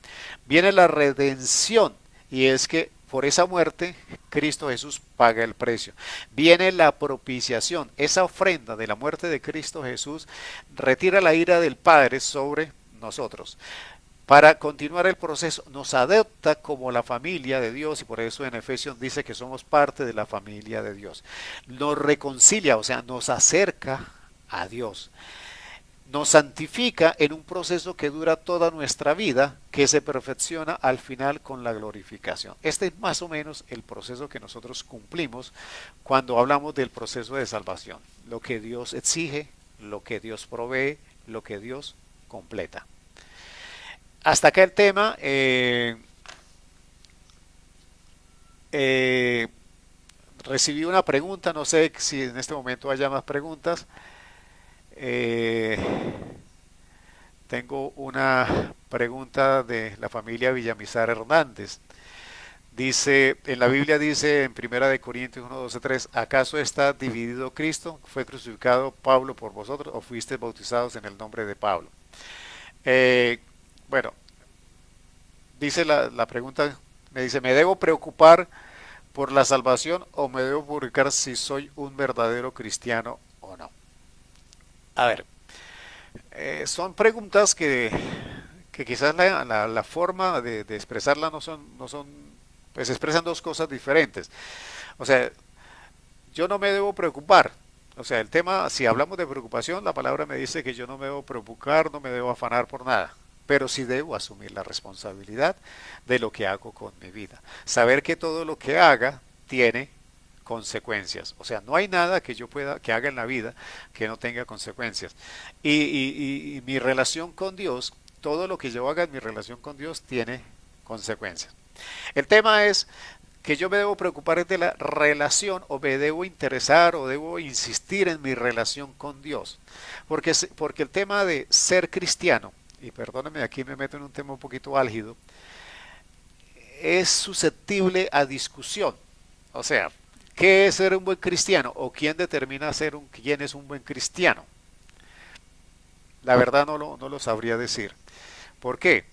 Viene la redención y es que por esa muerte Cristo Jesús paga el precio. Viene la propiciación, esa ofrenda de la muerte de Cristo Jesús retira la ira del Padre sobre nosotros. Para continuar el proceso nos adopta como la familia de Dios y por eso en Efesios dice que somos parte de la familia de Dios. Nos reconcilia, o sea, nos acerca a Dios. Nos santifica en un proceso que dura toda nuestra vida, que se perfecciona al final con la glorificación. Este es más o menos el proceso que nosotros cumplimos cuando hablamos del proceso de salvación. Lo que Dios exige, lo que Dios provee, lo que Dios completa. Hasta acá el tema. Recibí una pregunta, no sé si en este momento haya más preguntas. Tengo una pregunta de la familia Villamizar Hernández. Dice, en la Biblia dice en Primera de Corintios 1, 12, 3, ¿acaso está dividido Cristo? ¿Fue crucificado Pablo por vosotros o fuisteis bautizados en el nombre de Pablo? Bueno, dice la pregunta, me dice, ¿me debo preocupar por la salvación o me debo publicar si soy un verdadero cristiano o no? A ver, son preguntas que quizás la forma de expresarla no son, pues expresan dos cosas diferentes. O sea, yo no me debo preocupar. O sea, el tema, si hablamos de preocupación, la palabra me dice que yo no me debo preocupar, no me debo afanar por nada. Pero sí debo asumir la responsabilidad de lo que hago con mi vida. Saber que todo lo que haga tiene consecuencias. O sea, no hay nada que yo que haga en la vida que no tenga consecuencias. Y mi relación con Dios, todo lo que yo haga en mi relación con Dios tiene consecuencias. El tema es que yo me debo preocupar de la relación o me debo interesar o debo insistir en mi relación con Dios. Porque el tema de ser cristiano, y perdónenme, aquí me meto en un tema un poquito álgido, es susceptible a discusión. O sea, ¿qué es ser un buen cristiano? ¿O quién determina quién es un buen cristiano? La verdad no lo sabría decir. ¿Por qué?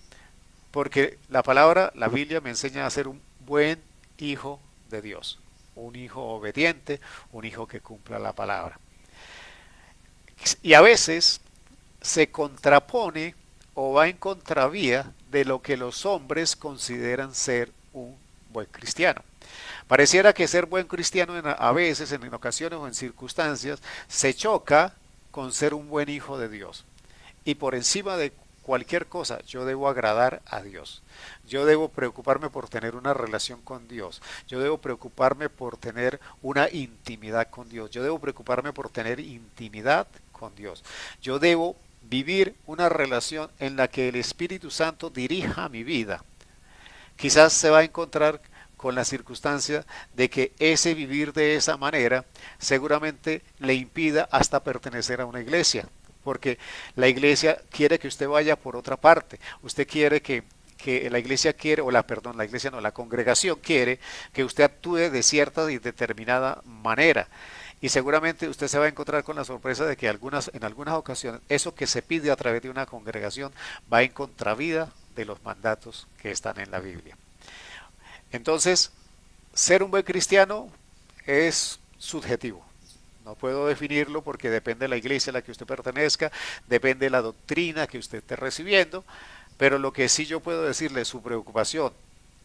Porque la Biblia me enseña a ser un buen hijo de Dios. Un hijo obediente, un hijo que cumpla la palabra. Y a veces se contrapone o va en contravía de lo que los hombres consideran ser un buen cristiano. Pareciera que ser buen cristiano a veces, en ocasiones o en circunstancias, se choca con ser un buen hijo de Dios. Y por encima de cualquier cosa, yo debo agradar a Dios. Yo debo preocuparme por tener una relación con Dios. Yo debo preocuparme por tener una intimidad con Dios. Yo debo preocuparme por tener intimidad con Dios. Yo debo vivir una relación en la que el Espíritu Santo dirija mi vida. Quizás se va a encontrar con la circunstancia de que ese vivir de esa manera seguramente le impida hasta pertenecer a una iglesia, porque la iglesia quiere que usted vaya por otra parte. Usted quiere que la iglesia quiere, o la iglesia no, la congregación quiere que usted actúe de cierta y determinada manera. Y seguramente usted se va a encontrar con la sorpresa de que en algunas ocasiones eso que se pide a través de una congregación va en contravía de los mandatos que están en la Biblia. Entonces, ser un buen cristiano es subjetivo. No puedo definirlo porque depende de la iglesia a la que usted pertenezca, depende de la doctrina que usted esté recibiendo, pero lo que sí yo puedo decirle, su preocupación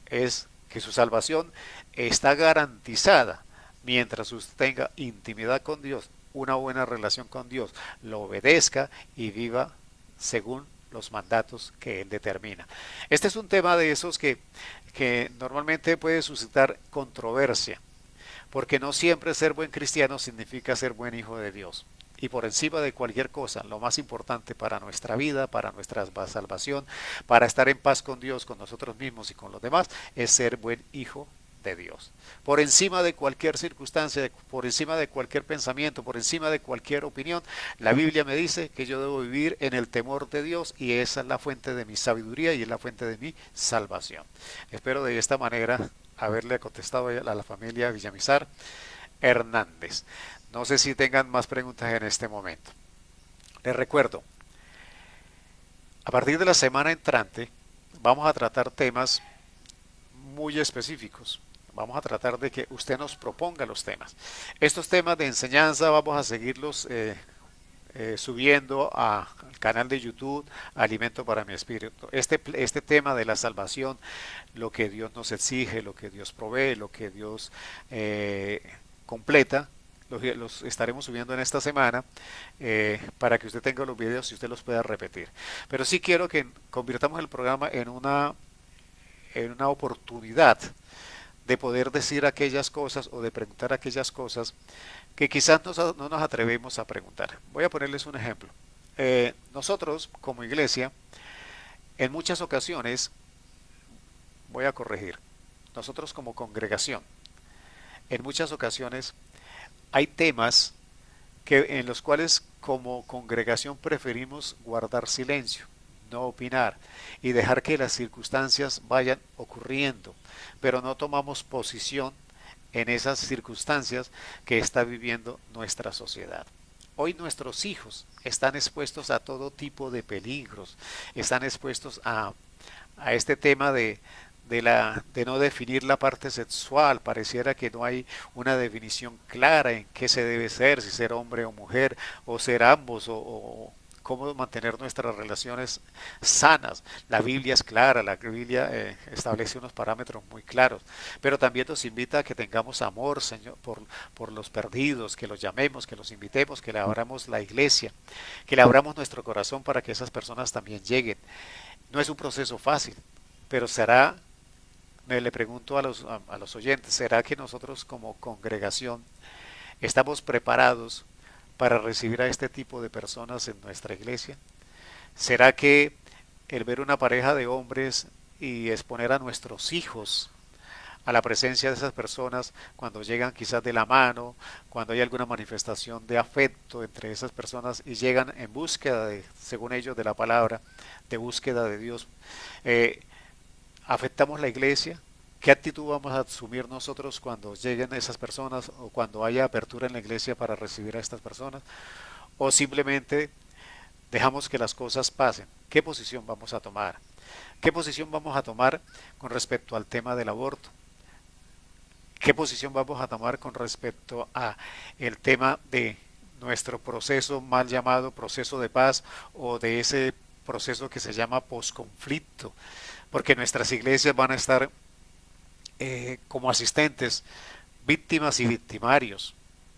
es que su salvación está garantizada mientras usted tenga intimidad con Dios, una buena relación con Dios, lo obedezca y viva según los mandatos que Él determina. Este es un tema de esos que normalmente puede suscitar controversia, porque no siempre ser buen cristiano significa ser buen hijo de Dios. Y por encima de cualquier cosa, lo más importante para nuestra vida, para nuestra salvación, para estar en paz con Dios, con nosotros mismos y con los demás, es ser buen hijo de Dios. Por encima de cualquier circunstancia, por encima de cualquier pensamiento, por encima de cualquier opinión, la Biblia me dice que yo debo vivir en el temor de Dios y esa es la fuente de mi sabiduría y es la fuente de mi salvación. Espero de esta manera haberle contestado a la familia Villamizar Hernández. No sé si tengan más preguntas en este momento. Les recuerdo, a partir de la semana entrante vamos a tratar temas muy específicos. Vamos a tratar de que usted nos proponga los temas. Estos temas de enseñanza vamos a seguirlos subiendo al canal de YouTube Alimento para mi Espíritu. Este tema de la salvación, lo que Dios nos exige, lo que Dios provee, lo que Dios completa, los estaremos subiendo en esta semana para que usted tenga los videos y usted los pueda repetir. Pero sí quiero que convirtamos el programa en una oportunidad de poder decir aquellas cosas o de preguntar aquellas cosas que quizás no nos atrevemos a preguntar. Voy a ponerles un ejemplo. Nosotros como iglesia, en muchas ocasiones, voy a corregir, nosotros como congregación, en muchas ocasiones hay temas en los cuales como congregación preferimos guardar silencio, no opinar y dejar que las circunstancias vayan ocurriendo, pero no tomamos posición en esas circunstancias que está viviendo nuestra sociedad. Hoy nuestros hijos están expuestos a todo tipo de peligros, están expuestos a este tema de no definir la parte sexual. Pareciera que no hay una definición clara en qué se debe ser, si ser hombre o mujer, o ser ambos, o cómo mantener nuestras relaciones sanas. La Biblia es clara, la Biblia establece unos parámetros muy claros, pero también nos invita a que tengamos amor, Señor, por los perdidos, que los llamemos, que los invitemos, que le abramos la iglesia, que le abramos nuestro corazón para que esas personas también lleguen. No es un proceso fácil, pero le pregunto a los oyentes, ¿será que nosotros como congregación estamos preparados para recibir a este tipo de personas en nuestra iglesia? ¿Será que el ver una pareja de hombres y exponer a nuestros hijos a la presencia de esas personas cuando llegan quizás de la mano, cuando hay alguna manifestación de afecto entre esas personas y llegan en búsqueda según ellos, de la palabra, de búsqueda de Dios, afectamos la iglesia? ¿Qué actitud vamos a asumir nosotros cuando lleguen esas personas o cuando haya apertura en la iglesia para recibir a estas personas? ¿O simplemente dejamos que las cosas pasen? ¿Qué posición vamos a tomar? ¿Qué posición vamos a tomar con respecto al tema del aborto? ¿Qué posición vamos a tomar con respecto a el tema de nuestro proceso mal llamado proceso de paz o de ese proceso que se llama posconflicto? Porque nuestras iglesias van a estar como asistentes, víctimas y victimarios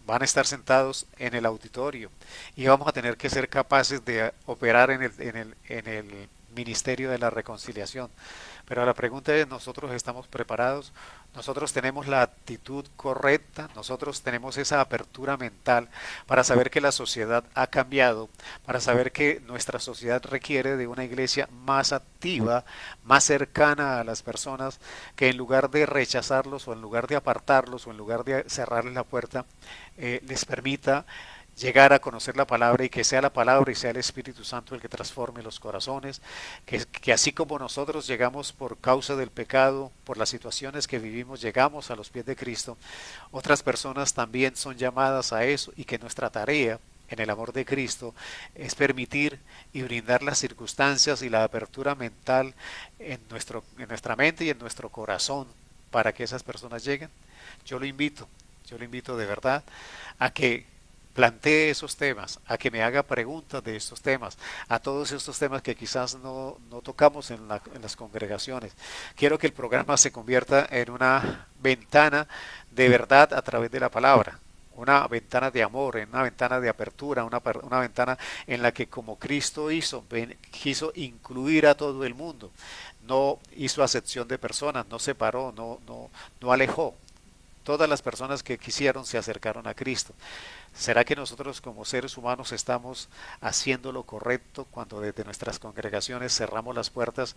van a estar sentados en el auditorio y vamos a tener que ser capaces de operar en el ministerio de la reconciliación. Pero la pregunta es, ¿nosotros estamos preparados? ¿Nosotros tenemos la actitud correcta? ¿Nosotros tenemos esa apertura mental para saber que la sociedad ha cambiado, para saber que nuestra sociedad requiere de una iglesia más activa, más cercana a las personas, que en lugar de rechazarlos o en lugar de apartarlos o en lugar de cerrarles la puerta, les permita llegar a conocer la palabra y que sea la palabra y sea el Espíritu Santo el que transforme los corazones, que así como nosotros llegamos por causa del pecado, por las situaciones que vivimos, llegamos a los pies de Cristo, otras personas también son llamadas a eso y que nuestra tarea en el amor de Cristo es permitir y brindar las circunstancias y la apertura mental en nuestra mente y en nuestro corazón para que esas personas lleguen. Yo lo invito, yo lo invito de verdad a que plantee esos temas, a que me haga preguntas de estos temas, a todos estos temas que quizás no tocamos en las congregaciones. Quiero que el programa se convierta en una ventana de verdad a través de la palabra, una ventana de amor, en una ventana de apertura, una ventana en la que como Cristo hizo, quiso incluir a todo el mundo, no hizo acepción de personas, no separó, no alejó. Todas las personas que quisieron se acercaron a Cristo. ¿Será que nosotros como seres humanos estamos haciendo lo correcto cuando desde nuestras congregaciones cerramos las puertas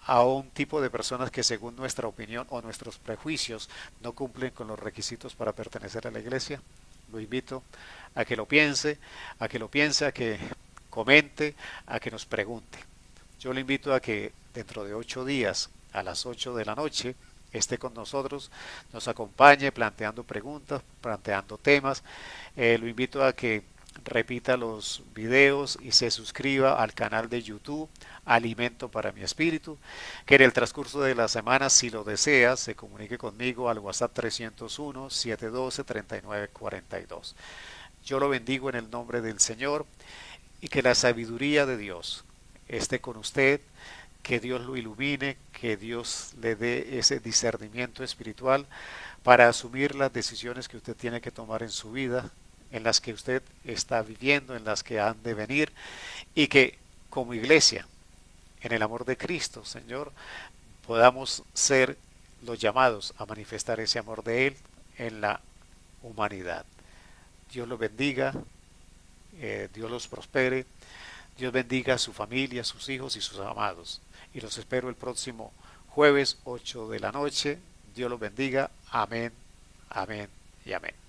a un tipo de personas que según nuestra opinión o nuestros prejuicios no cumplen con los requisitos para pertenecer a la iglesia? Lo invito a que lo piense, a que lo piense, a que comente, a que nos pregunte. Yo le invito a que dentro de 8 días, a las 8 de la noche, esté con nosotros, nos acompañe planteando preguntas, planteando temas. Lo invito a que repita los videos y se suscriba al canal de YouTube Alimento para mi Espíritu, que en el transcurso de la semana, si lo desea, se comunique conmigo al WhatsApp 301-712-3942. Yo lo bendigo en el nombre del Señor y que la sabiduría de Dios esté con usted, que Dios lo ilumine, que Dios le dé ese discernimiento espiritual para asumir las decisiones que usted tiene que tomar en su vida, en las que usted está viviendo, en las que han de venir, y que como iglesia, en el amor de Cristo, Señor, podamos ser los llamados a manifestar ese amor de Él en la humanidad. Dios los bendiga, Dios los prospere, Dios bendiga a su familia, a sus hijos y sus amados. Y los espero el próximo jueves 8 de la noche. Dios los bendiga. Amén, amén y amén.